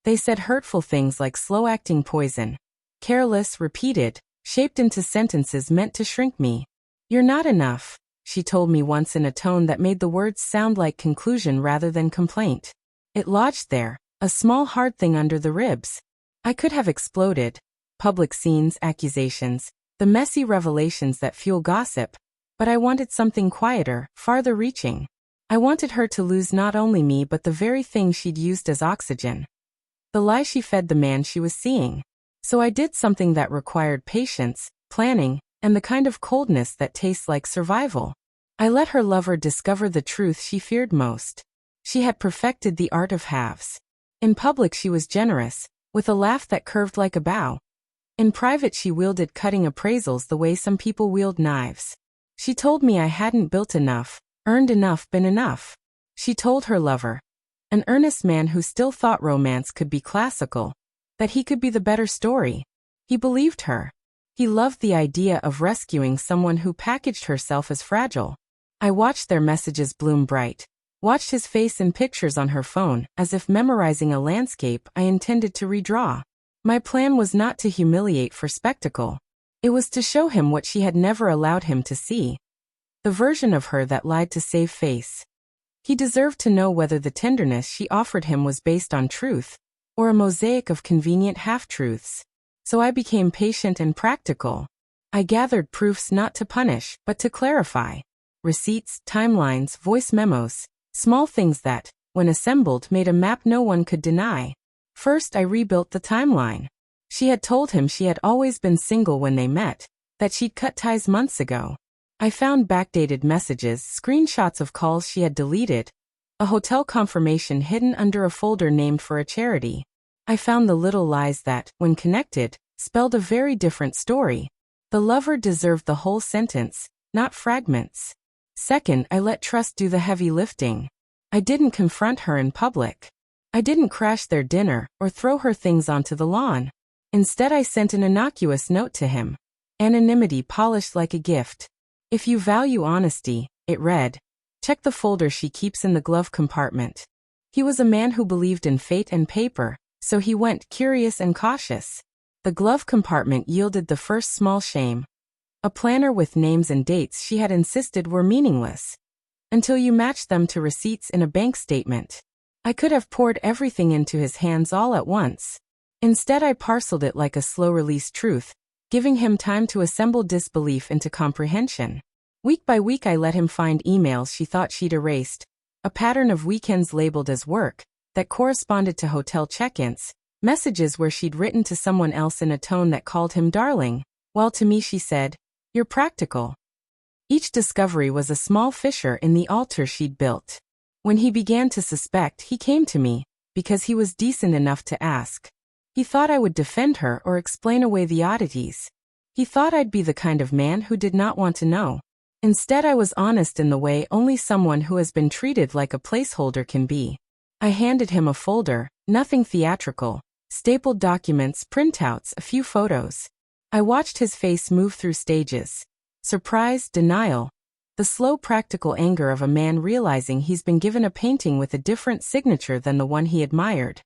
They said hurtful things like slow-acting poison. Careless, repeated, shaped into sentences meant to shrink me. "You're not enough," she told me once in a tone that made the words sound like conclusion rather than complaint. It lodged there, a small hard thing under the ribs. I could have exploded. Public scenes, accusations, the messy revelations that fuel gossip. But I wanted something quieter, farther reaching. I wanted her to lose not only me but the very thing she'd used as oxygen. The lie she fed the man she was seeing. So I did something that required patience, planning, and the kind of coldness that tastes like survival. I let her lover discover the truth she feared most. She had perfected the art of halves. In public she was generous, with a laugh that curved like a bow. In private she wielded cutting appraisals the way some people wield knives. She told me I hadn't built enough, earned enough, been enough. She told her lover, an earnest man who still thought romance could be classical, that he could be the better story. He believed her. He loved the idea of rescuing someone who packaged herself as fragile. I watched their messages bloom bright, watched his face in pictures on her phone, as if memorizing a landscape I intended to redraw. My plan was not to humiliate for spectacle. It was to show him what she had never allowed him to see. The version of her that lied to save face. He deserved to know whether the tenderness she offered him was based on truth, or a mosaic of convenient half-truths. So I became patient and practical. I gathered proofs not to punish, but to clarify. Receipts, timelines, voice memos, small things that, when assembled, made a map no one could deny. First, I rebuilt the timeline. She had told him she had always been single when they met, that she'd cut ties months ago. I found backdated messages, screenshots of calls she had deleted, a hotel confirmation hidden under a folder named for a charity. I found the little lies that, when connected, spelled a very different story. The lover deserved the whole sentence, not fragments. Second, I let trust do the heavy lifting. I didn't confront her in public. I didn't crash their dinner or throw her things onto the lawn. Instead, I sent an innocuous note to him. Anonymity polished like a gift. "If you value honesty," it read. Check the folder she keeps in the glove compartment. He was a man who believed in fate and paper, so he went curious and cautious. The glove compartment yielded the first small shame. A planner with names and dates she had insisted were meaningless. Until you matched them to receipts in a bank statement. I could have poured everything into his hands all at once. Instead, I parceled it like a slow-release truth, giving him time to assemble disbelief into comprehension. Week by week I let him find emails she thought she'd erased, a pattern of weekends labeled as work, that corresponded to hotel check-ins, messages where she'd written to someone else in a tone that called him darling, while to me she said, "You're practical." Each discovery was a small fissure in the altar she'd built. When he began to suspect, he came to me, because he was decent enough to ask. He thought I would defend her or explain away the oddities. He thought I'd be the kind of man who did not want to know. Instead, I was honest in the way only someone who has been treated like a placeholder can be. I handed him a folder, nothing theatrical, stapled documents, printouts, a few photos. I watched his face move through stages. Surprise, denial. The slow practical anger of a man realizing he's been given a painting with a different signature than the one he admired.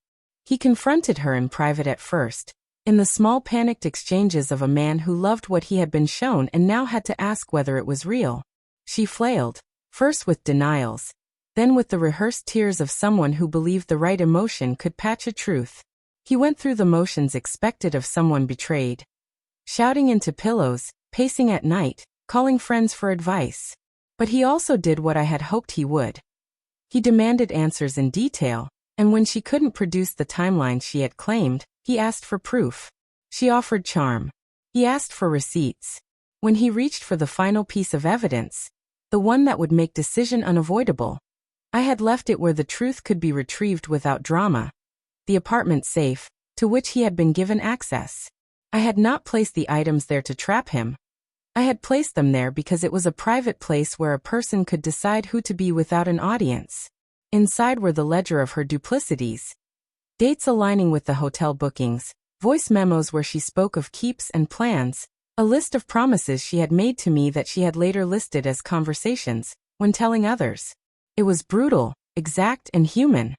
He confronted her in private at first, in the small panicked exchanges of a man who loved what he had been shown and now had to ask whether it was real. She flailed, first with denials, then with the rehearsed tears of someone who believed the right emotion could patch a truth. He went through the motions expected of someone betrayed. Shouting into pillows, pacing at night, calling friends for advice. But he also did what I had hoped he would. He demanded answers in detail, and when she couldn't produce the timeline she had claimed, he asked for proof. She offered charm. He asked for receipts. When he reached for the final piece of evidence, the one that would make decision unavoidable, I had left it where the truth could be retrieved without drama. The apartment safe, to which he had been given access. I had not placed the items there to trap him. I had placed them there because it was a private place where a person could decide who to be without an audience. Inside were the ledger of her duplicities. Dates aligning with the hotel bookings, voice memos where she spoke of keeps and plans, a list of promises she had made to me that she had later listed as conversations, when telling others. It was brutal, exact, and human.